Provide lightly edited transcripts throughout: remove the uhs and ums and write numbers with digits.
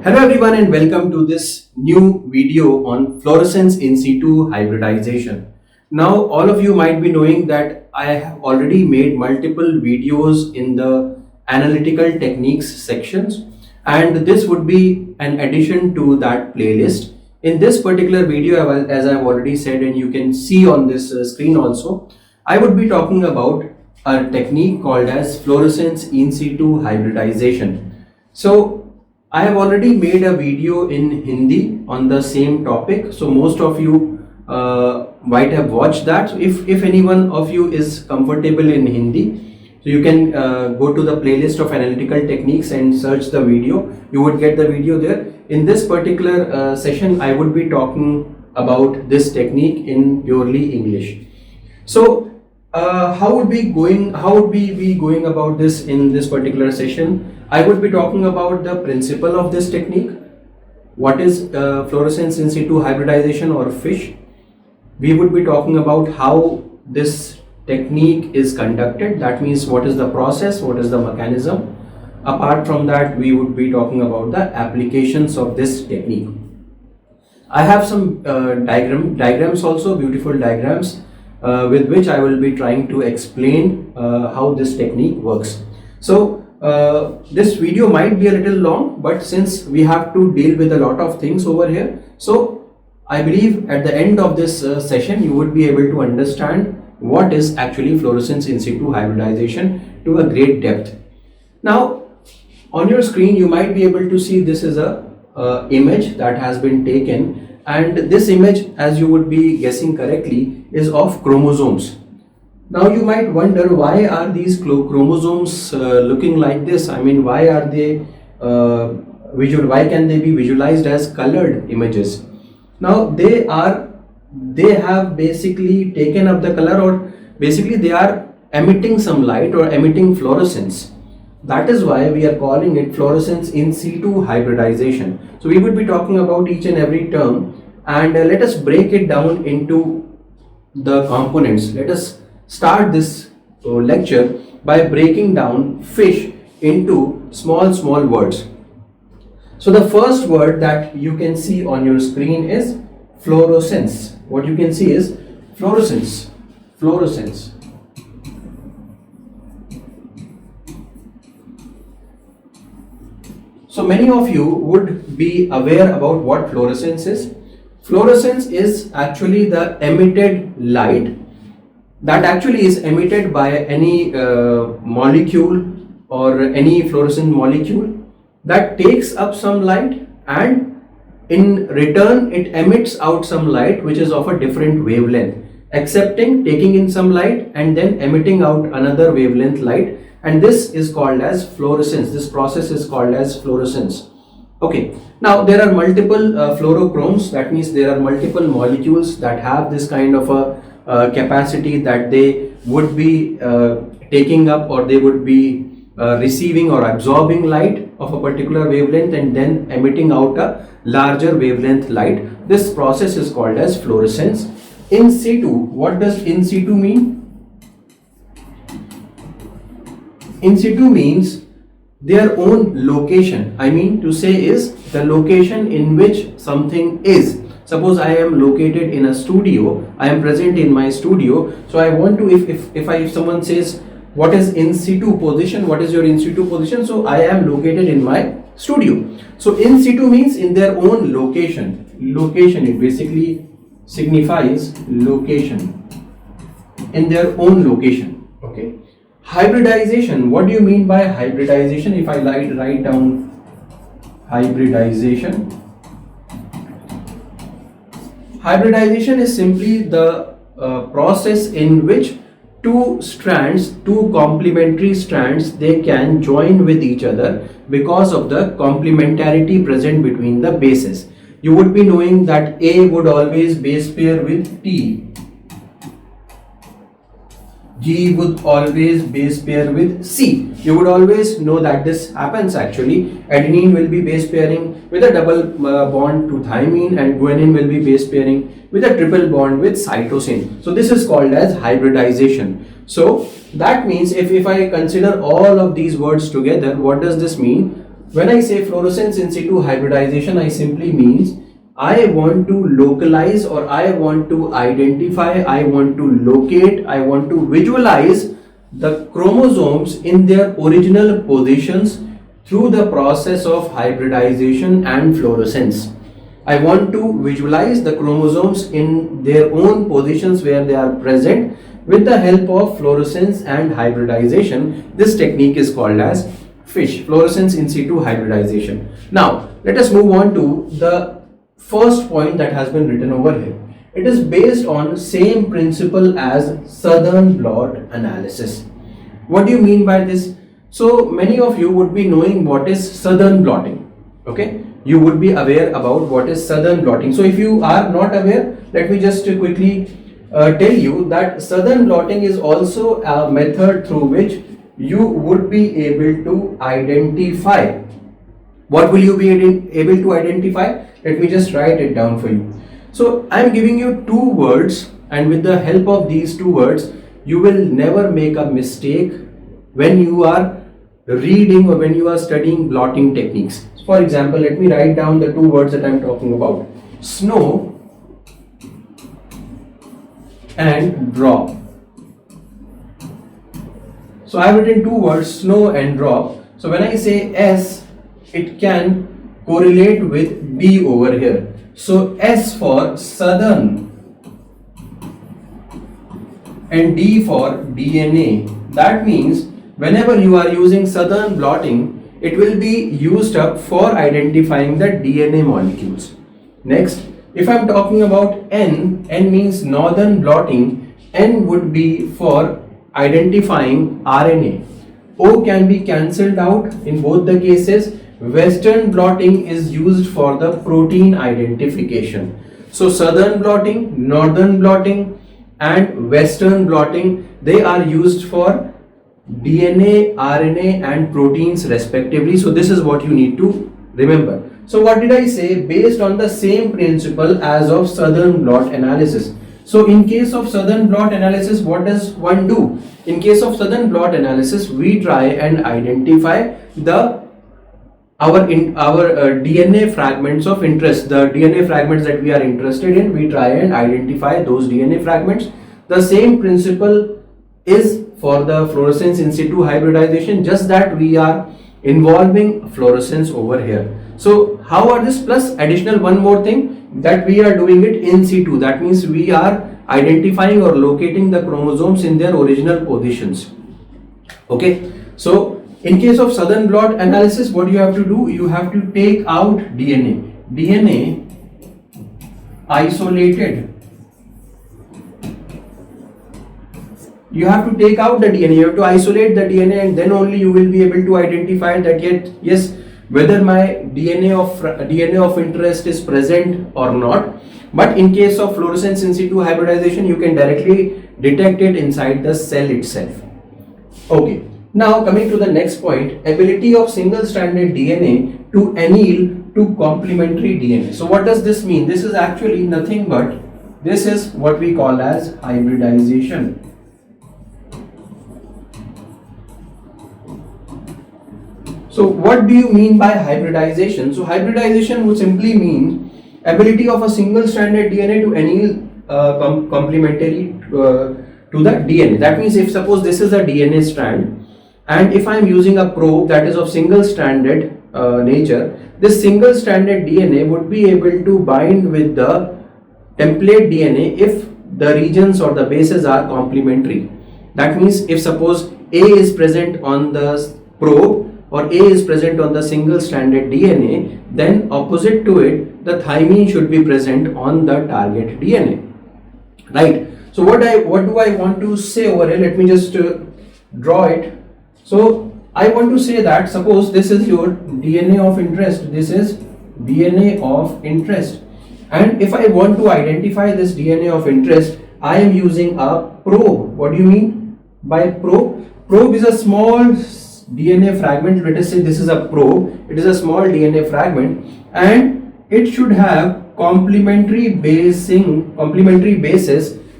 Hello everyone and welcome to this new video on fluorescence in situ hybridization. Now all of you might be knowing that I have already made multiple videos in the analytical techniques sections, and this would be an addition to that playlist. In this particular video, as I've already said and you can see on this screen also, I would be talking about a technique called as fluorescence in situ hybridization. So I have already made a video in Hindi on the same topic, so most of you might have watched that. So if any one of you is comfortable in Hindi, so you can go to the playlist of analytical techniques and search the video. You would get the video there. In this particular session, I would be talking about this technique in purely English. So how would we be going about this in this particular session? I would be talking about the principle of this technique. What is fluorescence in situ hybridization or FISH? We would be talking about how this technique is conducted. That means what is the process, what is the mechanism. Apart from that, we would be talking about the applications of this technique. I have some diagrams also, beautiful diagrams with which I will be trying to explain how this technique works. So this video might be a little long, but since we have to deal with a lot of things over here, so I believe at the end of this session you would be able to understand what is actually fluorescence in situ hybridization to a great depth. Now on your screen you might be able to see this is a image that has been taken, and this image, as you would be guessing correctly, is of chromosomes. Now you might wonder, why are these chromosomes looking like this? I mean, why are they why can they be visualized as colored images? Now they have basically taken up the color, or basically they are emitting some light or emitting fluorescence. That is why we are calling it fluorescence in situ hybridization. So we would be talking about each and every term, and let us break it down into the components. Let us start this lecture by breaking down FISH into small words. So the first word that you can see on your screen is fluorescence. What you can see is fluorescence. So many of you would be aware about what fluorescence is. Fluorescence is actually the emitted light that actually is emitted by any molecule or any fluorescent molecule that takes up some light, and in return it emits out some light which is of a different wavelength, taking in some light and then emitting out another wavelength light, and this is called as fluorescence. This process is called as fluorescence. Okay, now there are multiple fluorochromes. That means there are multiple molecules that have this kind of a capacity that they would be taking up, or they would be receiving or absorbing light of a particular wavelength and then emitting out a larger wavelength light. This process is called as fluorescence. In situ, what does in situ mean? In situ means their own location. I mean to say is the location in which something is. Suppose I am located in a studio, I am present in my studio, so I want to, if someone says what is in situ position, what is your in situ position, so I am located in my studio. So in situ means in their own location. It basically signifies location, in their own location. Okay. Hybridization, what do you mean by hybridization? If I write down hybridization, hybridization is simply the process in which two complementary strands, they can join with each other because of the complementarity present between the bases. You would be knowing that A would always base pair with T, G would always base pair with C. You would always know that this happens actually. Adenine will be base pairing with a double bond to thymine, and guanine will be base pairing with a triple bond with cytosine. So this is called as hybridization. So that means if I consider all of these words together, what does this mean? When I say fluorescence in situ hybridization, I simply means I want to localize, or I want to identify, I want to locate, I want to visualize the chromosomes in their original positions through the process of hybridization and fluorescence. I want to visualize the chromosomes in their own positions where they are present with the help of fluorescence and hybridization. This technique is called as FISH, fluorescence in situ hybridization. Now, let us move on to the first point that has been written over here. It is based on same principle as Southern blot analysis. What do you mean by this? So many of you would be knowing what is Southern blotting. Okay, you would be aware about what is Southern blotting. So if you are not aware, let me just quickly tell you that Southern blotting is also a method through which you would be able to identify. What will you be able to identify? Let me just write it down for you. So I am giving you two words, and with the help of these two words, you will never make a mistake when you are reading or when you are studying blotting techniques. For example, let me write down the two words that I am talking about: snow and drop. So I have written two words, snow and drop. So when I say S, it can correlate with D over here. So S for Southern and D for DNA. That means whenever you are using Southern blotting, it will be used up for identifying the DNA molecules. Next, if I am talking about N means Northern blotting. N would be for identifying RNA. O can be cancelled out in both the cases. Western blotting is used for the protein identification. So Southern blotting, Northern blotting and Western blotting, they are used for DNA, RNA and proteins respectively. So this is what you need to remember. So what did I say? Based on the same principle as of Southern blot analysis. So in case of Southern blot analysis, what does one do? In case of Southern blot analysis, we try and identify our DNA fragments of interest, the DNA fragments that we are interested in. We try and identify those DNA fragments. The same principle is for the fluorescence in situ hybridization, just that we are involving fluorescence over here. So how are this? Plus additional one more thing, that we are doing it in situ. That means we are identifying or locating the chromosomes in their original positions. Okay, so in case of Southern blot analysis, what you have to do? You have to take out DNA. DNA isolated. You have to take out the DNA. You have to isolate the DNA, and then only you will be able to identify that yes, whether my DNA of interest is present or not. But in case of fluorescence in situ hybridization, you can directly detect it inside the cell itself. Okay. Now coming to the next point, ability of single-stranded DNA to anneal to complementary DNA. So what does this mean? This is actually nothing but, this is what we call as hybridization. So what do you mean by hybridization? So hybridization would simply mean ability of a single-stranded DNA to anneal complementary to the DNA. That means if suppose this is a DNA strand, and if I am using a probe that is of single-stranded nature, this single-stranded DNA would be able to bind with the template DNA if the regions or the bases are complementary. That means if suppose A is present on the probe or A is present on the single-stranded DNA, then opposite to it, the thymine should be present on the target DNA. Right? So what do I want to say over here? Let me just draw it. So I want to say that suppose this is your DNA of interest, this is DNA of interest, and if I want to identify this DNA of interest, I am using a probe. What do you mean by probe? Probe is a small DNA fragment. Let us say this is a probe. It is a small DNA fragment, and it should have complementary bases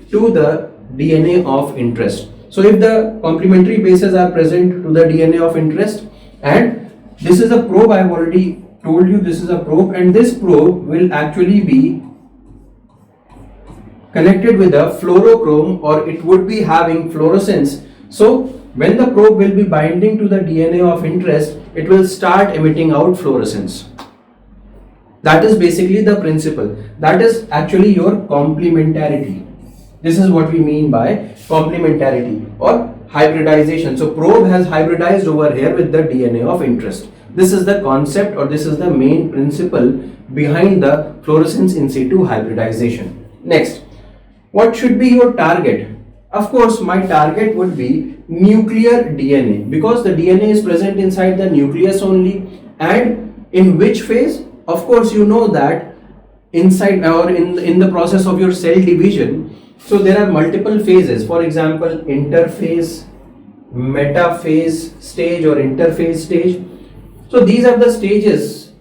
to the DNA of interest. So if the complementary bases are present to the DNA of interest, and This is a probe. I have already told you this is a probe, and this probe will actually be connected with a fluorochrome, or it would be having fluorescence. So when the probe will be binding to the DNA of interest, it will start emitting out fluorescence. That is basically the principle. That is actually your complementarity. This is what we mean by complementarity or hybridization. So probe has hybridized over here with the DNA of interest. This is the concept, or this is the main principle behind the fluorescence in situ hybridization. Next, what should be your target? Of course, my target would be nuclear DNA, because the DNA is present inside the nucleus only. And in which phase? Of course, you know that inside or in the process of your cell division. So there are multiple phases. For example, interphase, metaphase stage, or interphase stage. So these are the stages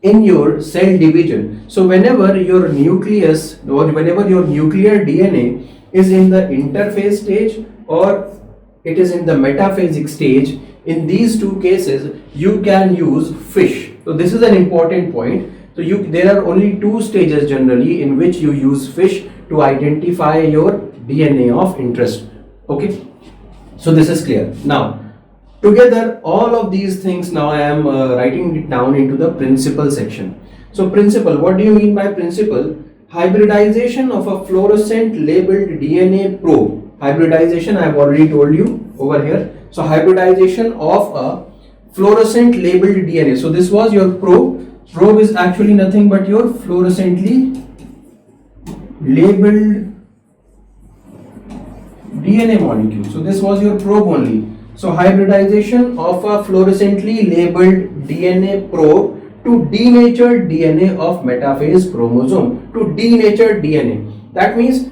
in your cell division. So whenever your nucleus or whenever your nuclear DNA is in the interphase stage or it is in the metaphasic stage, in these two cases you can use fish. So this is an important point. So there are only two stages generally in which you use fish to identify your DNA of interest. Okay, so this is clear. Now together all of these things, now I am writing it down into the principle section. So principle, what do you mean by principle? Hybridization of a fluorescent labeled DNA probe. Hybridization I have already told you over here. So hybridization of a fluorescent labeled DNA. So this was your probe. Probe is actually nothing but your fluorescently labeled DNA molecule. So this was your probe only. So hybridization of a fluorescently labeled DNA probe to denatured DNA of metaphase chromosome. To denatured DNA. That means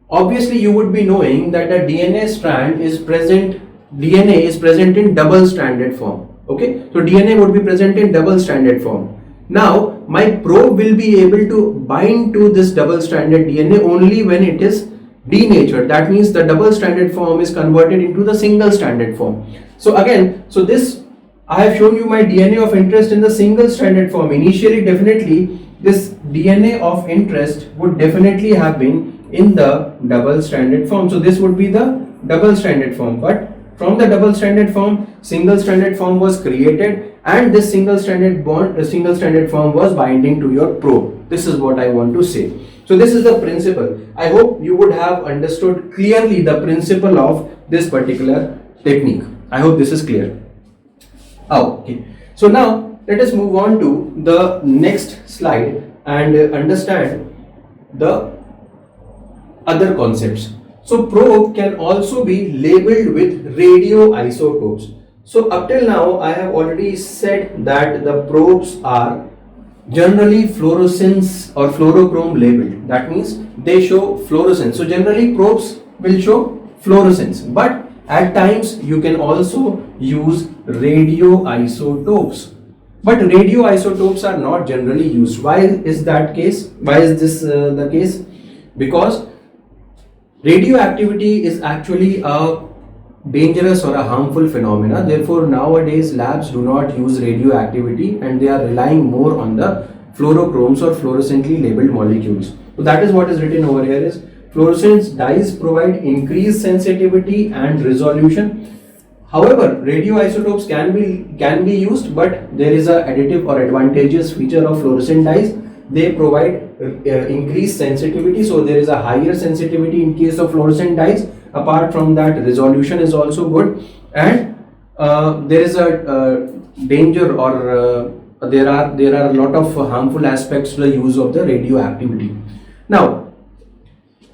obviously you would be knowing that a DNA strand is present. DNA is present in double stranded form. Okay, so DNA would be present in double stranded form. Now my probe will be able to bind to this double stranded DNA only when it is denatured. That means the double stranded form is converted into the single stranded form. So again, so this I have shown you my DNA of interest in the single stranded form. Initially, definitely this DNA of interest would definitely have been in the double stranded form. So this would be the double stranded form, but from the double stranded form, single stranded form was created, and this single stranded form was binding to your probe. This is what I want to say. So this is the principle. I hope you would have understood clearly the principle of this particular technique. I hope this is clear. Okay. So now let us move on to the next slide and understand the other concepts. So probe can also be labeled with radioisotopes. So up till now I have already said that the probes are generally fluorescence or fluorochrome labeled. That means they show fluorescence. So generally probes will show fluorescence, but at times you can also use radioisotopes. But radioisotopes are not generally used. Why is that case? Why is this the case? Because radioactivity is actually a dangerous or a harmful phenomena. Therefore, nowadays labs do not use radioactivity and they are relying more on the fluorochromes or fluorescently labeled molecules. So that is what is written over here is fluorescence dyes provide increased sensitivity and resolution. However, radioisotopes can be used, but there is a additive or advantageous feature of fluorescent dyes. They provide increased sensitivity, so there is a higher sensitivity in case of fluorescent dyes. Apart from that, resolution is also good, and there is a danger or there are a lot of harmful aspects to the use of the radioactivity. Now,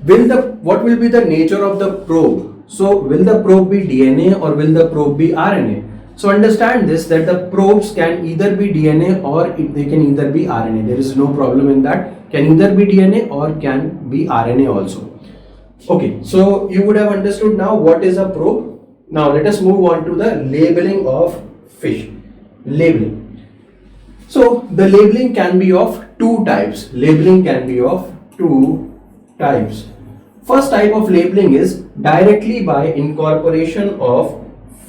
what will be the nature of the probe? So will the probe be DNA or will the probe be RNA? So understand this, that the probes can either be DNA or they can either be RNA. There is no problem in that. Can either be DNA or can be RNA also. Okay, so you would have understood now what is a probe. Now let us move on to the labeling of fish. Labeling. So the labeling can be of two types. Labeling can be of two types. First type of labeling is directly by incorporation of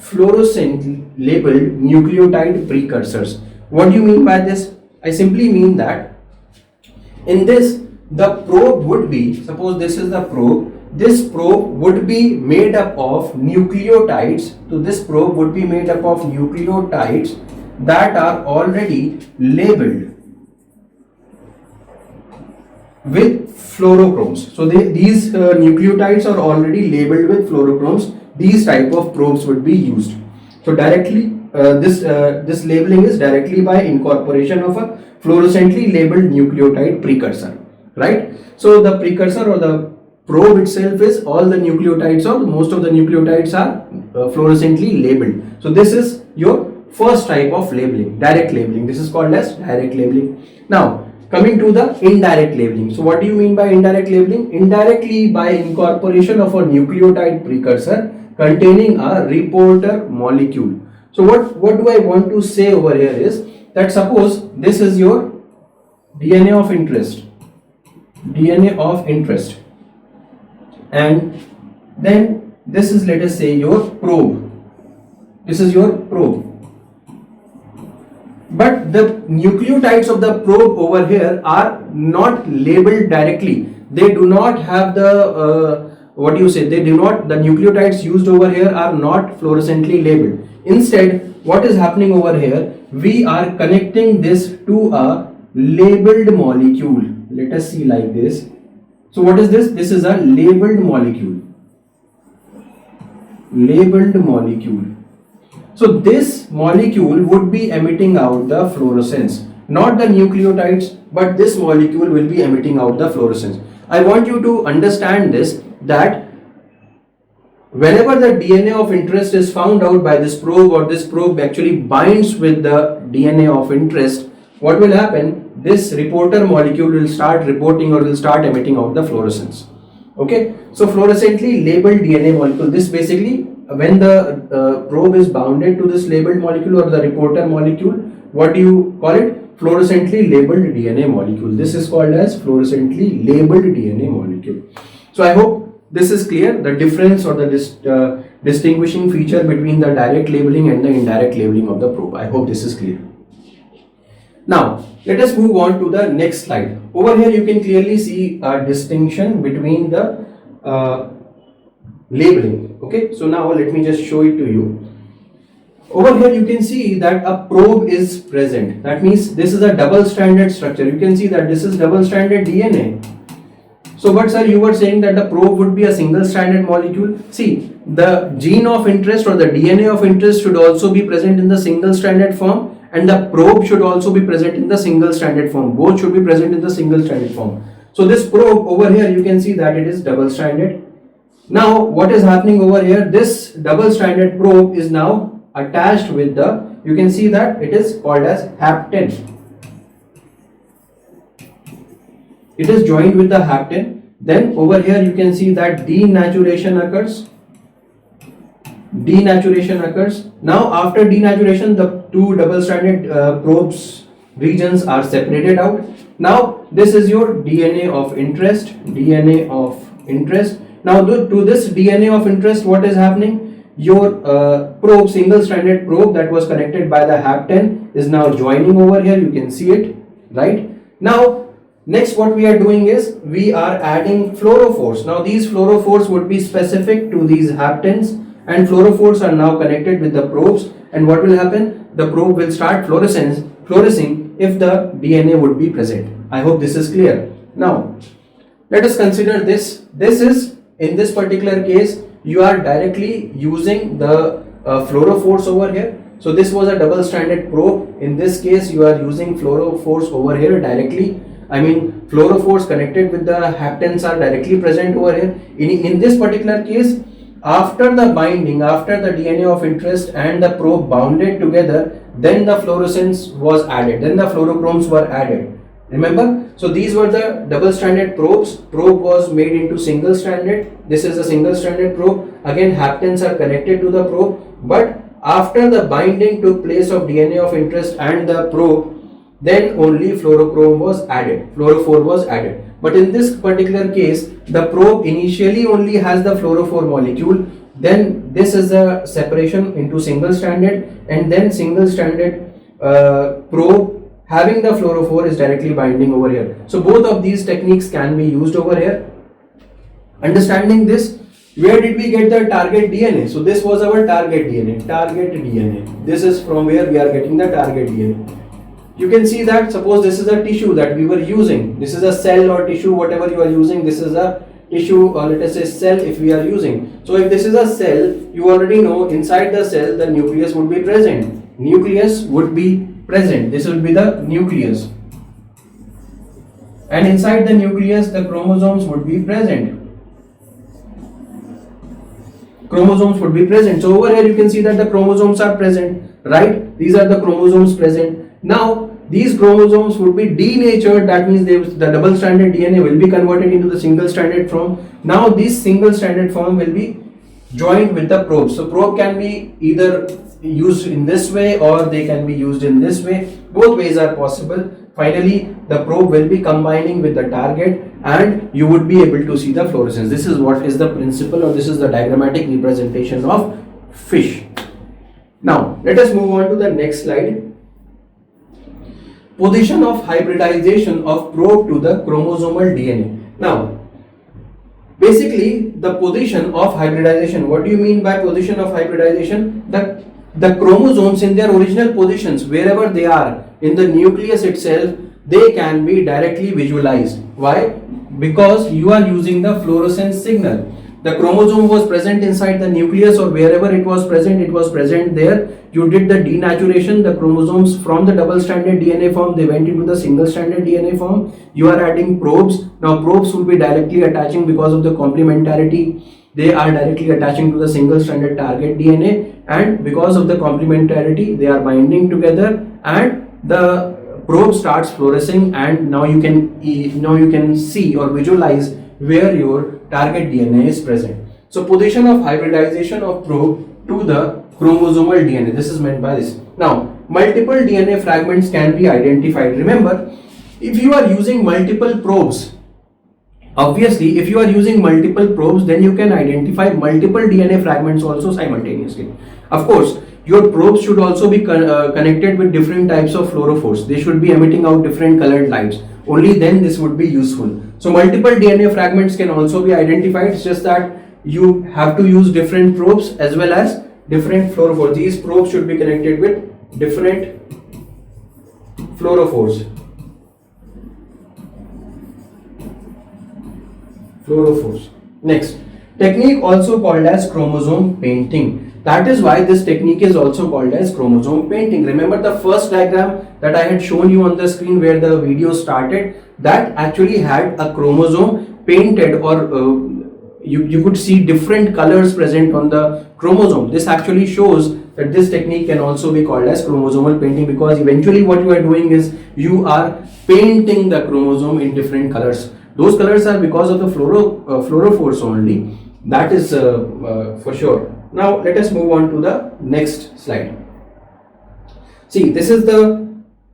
fluorescent labeled nucleotide precursors. What do you mean by this? I simply mean that in this, the probe would be, suppose this is the probe, this probe would be made up of nucleotides. So this probe would be made up of nucleotides that are already labeled with fluorochromes. So these nucleotides are already labeled with fluorochromes. These type of probes would be used. So directly this labeling is directly by incorporation of a fluorescently labeled nucleotide precursor, right? So the precursor or the probe itself is all the nucleotides, or most of the nucleotides are fluorescently labeled. So this is your first type of labeling, direct labeling. This is called as direct labeling. Now coming to the indirect labeling. So what do you mean by indirect labeling? Indirectly by incorporation of a nucleotide precursor containing a reporter molecule. So what do I want to say over here is that suppose this is your DNA of interest, and then this is, let us say, your probe. This is your probe. But the nucleotides of the probe over here are not labeled directly. They do not have the the nucleotides used over here are not fluorescently labeled. Instead, what is happening over here? We are connecting this to a labeled molecule. Let us see like this. So what is this? This is a labeled molecule. So this molecule would be emitting out the fluorescence, not the nucleotides, but this molecule will be emitting out the fluorescence. I want you to understand this, that whenever the DNA of interest is found out by this probe, or this probe actually binds with the DNA of interest, what will happen? This reporter molecule will start reporting or will start emitting out the fluorescence. Okay, so fluorescently labeled DNA molecule, this basically, when the probe is bounded to this labeled molecule or the reporter molecule, what do you call it? Fluorescently labeled DNA molecule. This is called as fluorescently labeled DNA molecule. So I hope this is clear, the difference or the distinguishing feature between the direct labeling and the indirect labeling of the probe. I hope this is clear. Now let us move on to the next slide. Over here you can clearly see a distinction between the labeling. Okay, so now let me just show it to you. Over here you can see that a probe is present. That means this is a double-stranded structure. You can see that this is double-stranded DNA. So but sir, you were saying that the probe would be a single-stranded molecule. See, the gene of interest or the DNA of interest should also be present in the single-stranded form, and the probe should also be present in the single-stranded form. Both should be present in the single-stranded form. So this probe over here, you can see that it is double-stranded. Now what is happening over here? This double-stranded probe is now attached with the, you can see that it is called as hapten. It is joined with the hapten. Then over here you can see that denaturation occurs. Now after denaturation, the two double-stranded probes regions are separated out. Now this is your DNA of interest. Now to this DNA of interest, what is happening? Your probe, single-stranded probe that was connected by the hapten is now joining over here. You can see it, right? Now next what we are doing is we are adding fluorophores. Now these fluorophores would be specific to these haptens, and fluorophores are now connected with the probes. And what will happen? The probe will start fluorescing if the DNA would be present. I hope this is clear. Now let us consider this. This is, in this particular case, you are directly using the fluorophores over here. So this was a double-stranded probe. In this case, you are using fluorophores over here directly. I mean, fluorophores connected with the haptens are directly present over here. In this particular case, after the binding, after the DNA of interest and the probe bounded together, then the fluorescence was added, then the fluorochromes were added. Remember? So these were the double-stranded probes. Probe was made into single-stranded. This is a single-stranded probe. Again, haptens are connected to the probe. But after the binding took place of DNA of interest and the probe, then only fluorophore was added. But in this particular case, the probe initially only has the fluorophore molecule, Then this is a separation into single stranded, and then single stranded probe having the fluorophore is directly binding over here. So both of these techniques can be used over here. Understanding this, where did we get the target DNA? So this was our target DNA. This is from where we are getting the target DNA. You can see that, suppose this is a tissue that we were using. This is a cell or tissue, whatever you are using. This is a tissue, or let us say cell if we are using. So if this is a cell, you already know inside the cell the nucleus would be present. Nucleus would be present. This will be the nucleus. And inside the nucleus the chromosomes would be present. Chromosomes would be present. So over here you can see that the chromosomes are present, right? These are the chromosomes present. Now these chromosomes would be denatured, that means the double stranded DNA will be converted into the single stranded form. Now this single stranded form will be joined with the probe. So probe can be either used in this way or they can be used in this way. Both ways are possible. Finally the probe will be combining with the target and you would be able to see the fluorescence. This is what is the principle, or this is the diagrammatic representation of fish. Now let us move on to the next slide. Position of hybridization of probe to the chromosomal DNA. Now basically the position of hybridization, what do you mean by position of hybridization? The chromosomes in their original positions, wherever they are in the nucleus itself, they can be directly visualized. Why? Because you are using the fluorescence signal. The chromosome was present inside the nucleus, or wherever it was present there. You did the denaturation, the chromosomes from the double stranded DNA form, they went into the single stranded DNA form. You are adding probes. Now probes will be directly attaching because of the complementarity. They are directly attaching to the single stranded target DNA, and because of the complementarity they are binding together, and the probe starts fluorescing, and now you can see or visualize where your target DNA is present. So position of hybridization of probe to the chromosomal DNA, this is meant by this. Now multiple DNA fragments can be identified. Remember, if you are using multiple probes, obviously if you are using multiple probes, then you can identify multiple DNA fragments also simultaneously. Of course, your probes should also be connected with different types of fluorophores. They should be emitting out different colored lights. Only then this would be useful. So multiple DNA fragments can also be identified. It's just that you have to use different probes as well as different fluorophores. These probes should be connected with different fluorophores. Next, technique also called as chromosome painting. That is why this technique is also called as chromosome painting. Remember the first diagram that I had shown you on the screen where the video started, that actually had a chromosome painted, or you could see different colors present on the chromosome. This actually shows that this technique can also be called as chromosomal painting, because eventually what you are doing is you are painting the chromosome in different colors. Those colors are because of the fluorophores only. That is for sure. Now let us move on to the next slide. See, this is the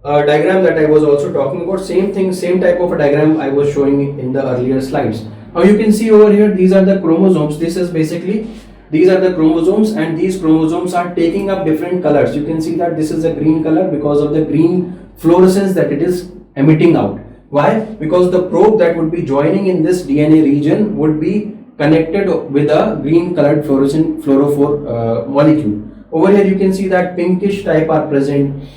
diagram that I was also talking about. Same thing, same type of a diagram I was showing in the earlier slides. Now you can see over here, these are the chromosomes. This is basically, these are the chromosomes, and these chromosomes are taking up different colors. You can see that this is a green color because of the green fluorescence that it is emitting out. Why? Because the probe that would be joining in this DNA region would be connected with a green colored fluorescent fluorophore molecule. Over here you can see that pinkish type are present.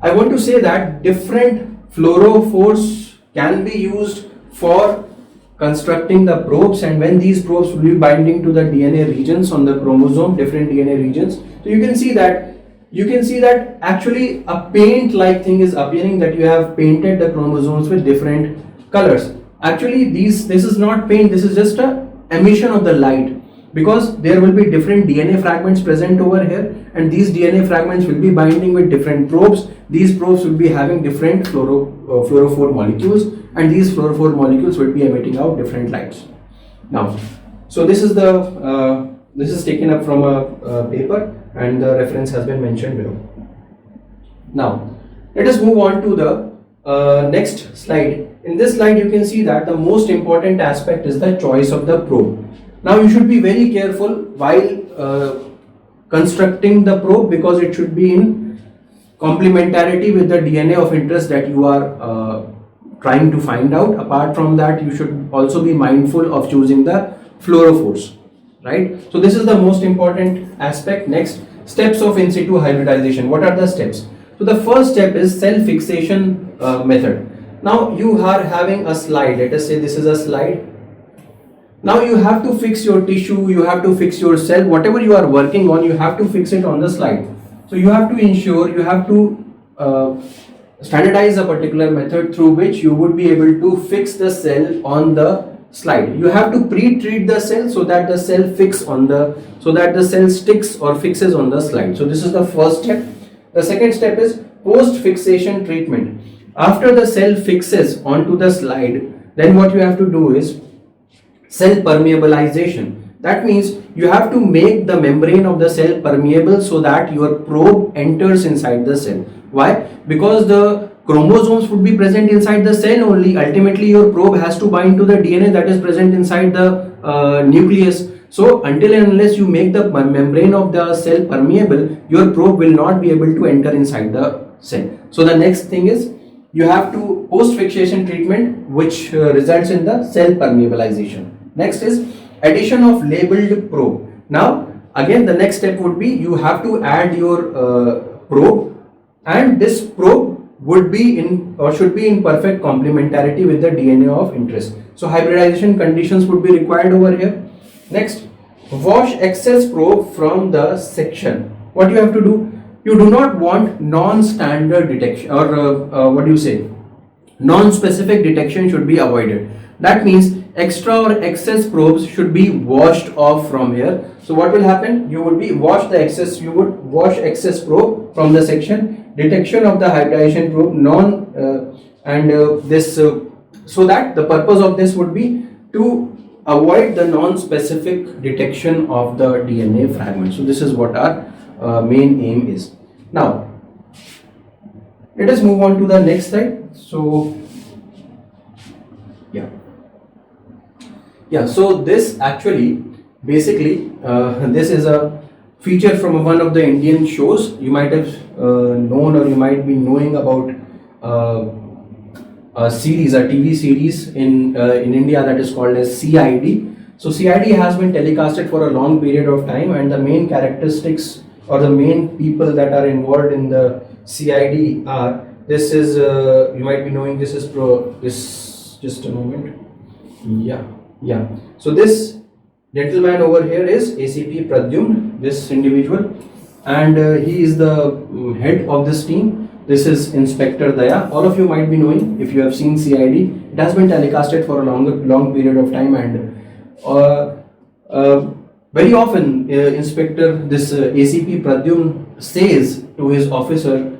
I want to say that different fluorophores can be used for constructing the probes, and when these probes will be binding to the DNA regions on the chromosome, different DNA regions, so you can see that actually a paint like thing is appearing, that you have painted the chromosomes with different colors. Actually this is not paint, this is just a emission of the light, because there will be different DNA fragments present over here, and these DNA fragments will be binding with different probes. These probes will be having different fluorophore molecules, and these fluorophore molecules will be emitting out different lights. Now, so this is the this is taken up from a paper, and the reference has been mentioned below. Now, let us move on to the next slide. In this slide, you can see that the most important aspect is the choice of the probe. Now you should be very careful while constructing the probe, because it should be in complementarity with the DNA of interest that you are trying to find out. Apart from that, you should also be mindful of choosing the fluorophores, right? So this is the most important aspect. Next, steps of in situ hybridization. What are the steps? So the first step is cell fixation method. Now you are having a slide. Let us say this is a slide. Now you have to fix your tissue, you have to fix your cell, whatever you are working on, you have to fix it on the slide. So you have to ensure, you have to standardize a particular method through which you would be able to fix the cell on the slide. You have to pre-treat the cell so that the cell sticks or fixes on the slide. So this is the first step. The second step is post-fixation treatment. After the cell fixes onto the slide, then what you have to do is cell permeabilization. That means you have to make the membrane of the cell permeable so that your probe enters inside the cell. Why? Because the chromosomes would be present inside the cell only. Ultimately, your probe has to bind to the DNA that is present inside the nucleus. So until and unless you make the membrane of the cell permeable, your probe will not be able to enter inside the cell. So the next thing is you have to post-fixation treatment, which results in the cell permeabilization. Next is addition of labeled probe. Now again the next step would be you have to add your probe, and this probe would be in or should be in perfect complementarity with the DNA of interest. So hybridization conditions would be required over here. Next, wash excess probe from the section. What you have to do? You do not want non-standard detection, or non-specific detection should be avoided. That means extra or excess probes should be washed off from here. So what will happen? You would wash excess probe from the section, detection of the hybridization probe, so that the purpose of this would be to avoid the non-specific detection of the DNA fragment. So this is what our main aim is. Now let us move on to the next slide. So so this actually basically this is a feature from one of the Indian shows. You might have known, or you might be knowing about a TV series in India that is called as CID. So CID has been telecasted for a long period of time, and the main characteristics or the main people that are involved in the CID are, this is you might be knowing, this is just a moment. So this gentleman over here is ACP Pradyumn, this individual, and he is the head of this team. This is Inspector Daya. All of you might be knowing if you have seen CID. It has been telecasted for a long period of time, and very often ACP Pradyumn says to his officer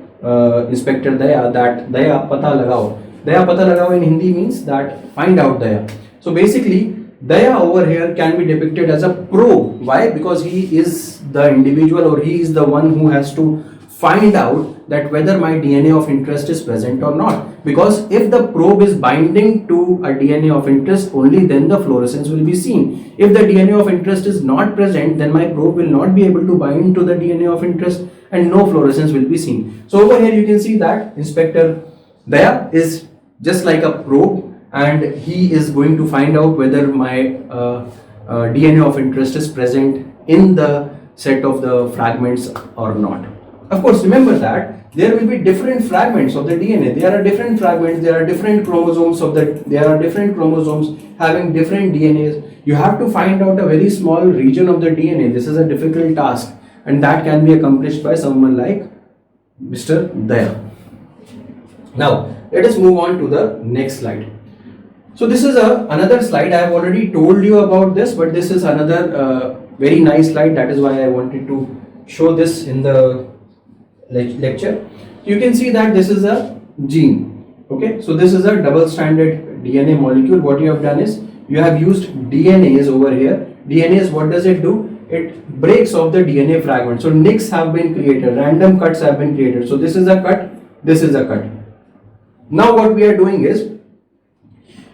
Inspector Daya that Daya pata lagao. Daya pata lagao in Hindi means that find out Daya. So basically Daya over here can be depicted as a probe. Why? Because he is the individual, or he is the one who has to find out that whether my DNA of interest is present or not. Because if the probe is binding to a DNA of interest, only then the fluorescence will be seen. If the DNA of interest is not present, then my probe will not be able to bind to the DNA of interest, and no fluorescence will be seen. So over here you can see that Inspector Daya is just like a probe, and he is going to find out whether my DNA of interest is present in the set of the fragments or not. Of course, remember that there will be different fragments of the DNA. There are different fragments, there are different chromosomes having different DNAs. You have to find out a very small region of the DNA. This is a difficult task, and that can be accomplished by someone like Mr. Daya. Now, let us move on to the next slide. So this is another slide. I have already told you about this, but this is another very nice slide. That is why I wanted to show this in the lecture. You can see that this is a gene. Okay, so this is a double-stranded DNA molecule. What you have done is you have used DNAs over here. DNAs, what does it do? It breaks off the DNA fragment. So nicks have been created, random cuts have been created. So this is a cut, this is a cut. Now what we are doing is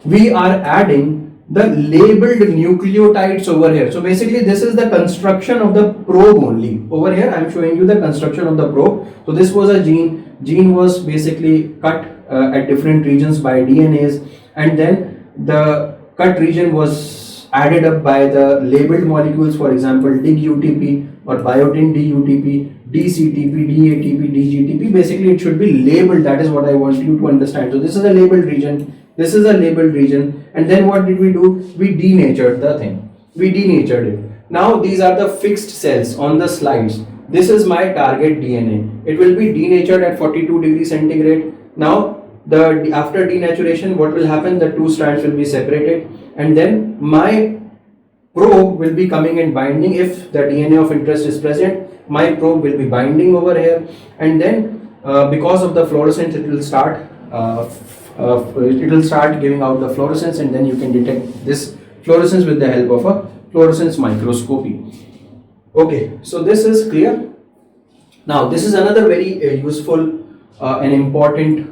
we are adding the labeled nucleotides over here. So basically this is the construction of the probe only. Over here I am showing you the construction of the probe. So this was a gene was basically cut at different regions by DNAs, and then the cut region was added up by the labeled molecules, for example DIG-UTP or biotin DUTP, DCTP, DATP, DGTP. Basically it should be labeled. That is what I want you to understand. So this is a labeled region, this is a labeled region, and then what did we do? We denatured the thing. We denatured it. Now these are the fixed cells on the slides. This is my target DNA. It will be denatured at 42 degrees centigrade. Now after denaturation, what will happen? The two strands will be separated, and then my probe will be coming and binding. If the DNA of interest is present, my probe will be binding over here, and then because of the fluorescence, it will start giving out the fluorescence, and then you can detect this fluorescence with the help of a fluorescence microscopy. Okay, so this is clear. Now this is another very useful and important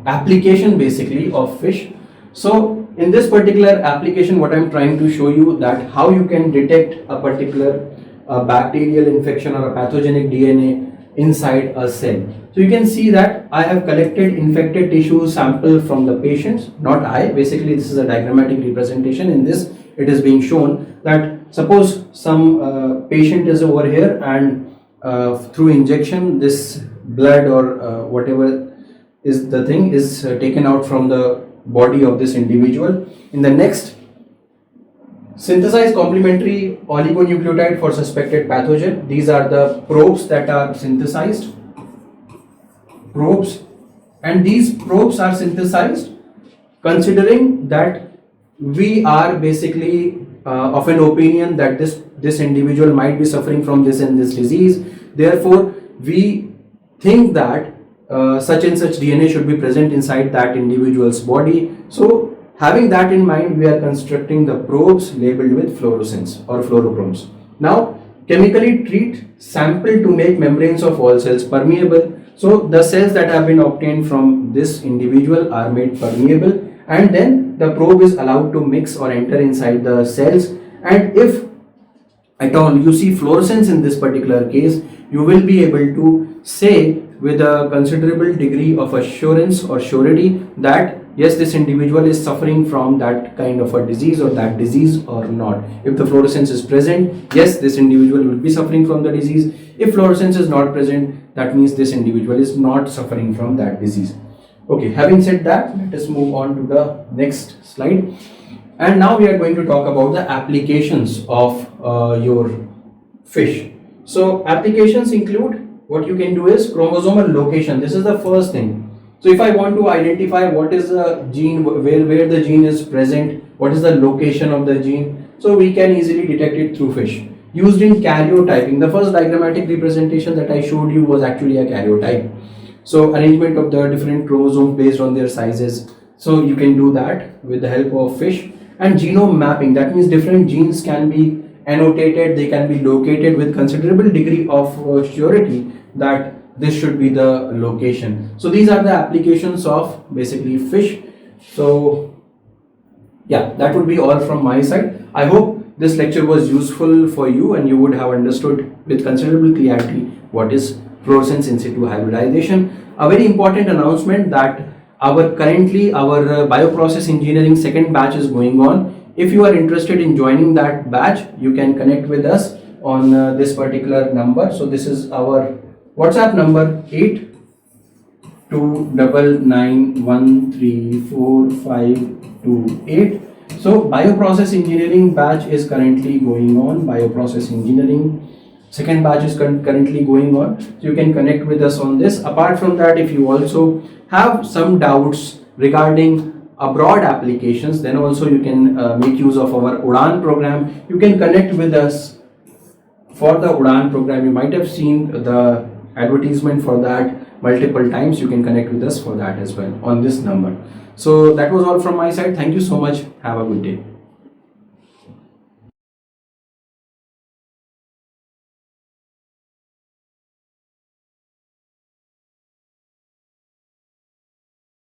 application basically of fish. So in this particular application, what I'm trying to show you that how you can detect a particular bacterial infection or a pathogenic DNA inside a cell. So you can see that I have collected infected tissue sample from the patients, not I. Basically this is a diagrammatic representation. In this it is being shown that suppose some patient is over here, and through injection this blood or whatever is the thing is taken out from the body of this individual. In the next, synthesize complementary oligonucleotide for suspected pathogen. These are the probes that are synthesized. Probes, and these probes are synthesized considering that we are basically of an opinion that this individual might be suffering from this and this disease. Therefore, we think that such and such DNA should be present inside that individual's body. So having that in mind, we are constructing the probes labeled with fluorescence or fluorochromes. Now chemically treat sample to make membranes of all cells permeable. So the cells that have been obtained from this individual are made permeable, and then the probe is allowed to mix or enter inside the cells. And if at all you see fluorescence in this particular case, you will be able to say with a considerable degree of assurance or surety that yes, this individual is suffering from that kind of a disease or that disease or not. If the fluorescence is present, yes, this individual will be suffering from the disease. If fluorescence is not present, that means this individual is not suffering from that disease. Okay, having said that, let us move on to the next slide. And now we are going to talk about the applications of your fish. So applications include, what you can do is chromosomal location. This is the first thing. So if I want to identify what is the gene, where the gene is present, what is the location of the gene, so we can easily detect it through fish. Used in karyotyping. The first diagrammatic representation that I showed you was actually a karyotype. So arrangement of the different chromosomes based on their sizes. So you can do that with the help of fish. And genome mapping, that means different genes can be annotated, they can be located with considerable degree of surety that this should be the location. So these are the applications of basically fish. So yeah, that would be all from my side. I hope this lecture was useful for you and you would have understood with considerable clarity what is fluorescence in situ hybridization. A very important announcement that our bioprocess engineering second batch is going on. If you are interested in joining that batch, you can connect with us on this particular number. So this is our WhatsApp number 8299134528. So bioprocess engineering batch is currently going on. Bioprocess engineering second batch is currently going on. So you can connect with us on this. Apart from that, if you also have some doubts regarding abroad applications, then also you can make use of our UDAN program. You can connect with us for the UDAN program. You might have seen the advertisement for that multiple times. You can connect with us for that as well on this number. So that was all from my side. Thank you so much. Have a good day.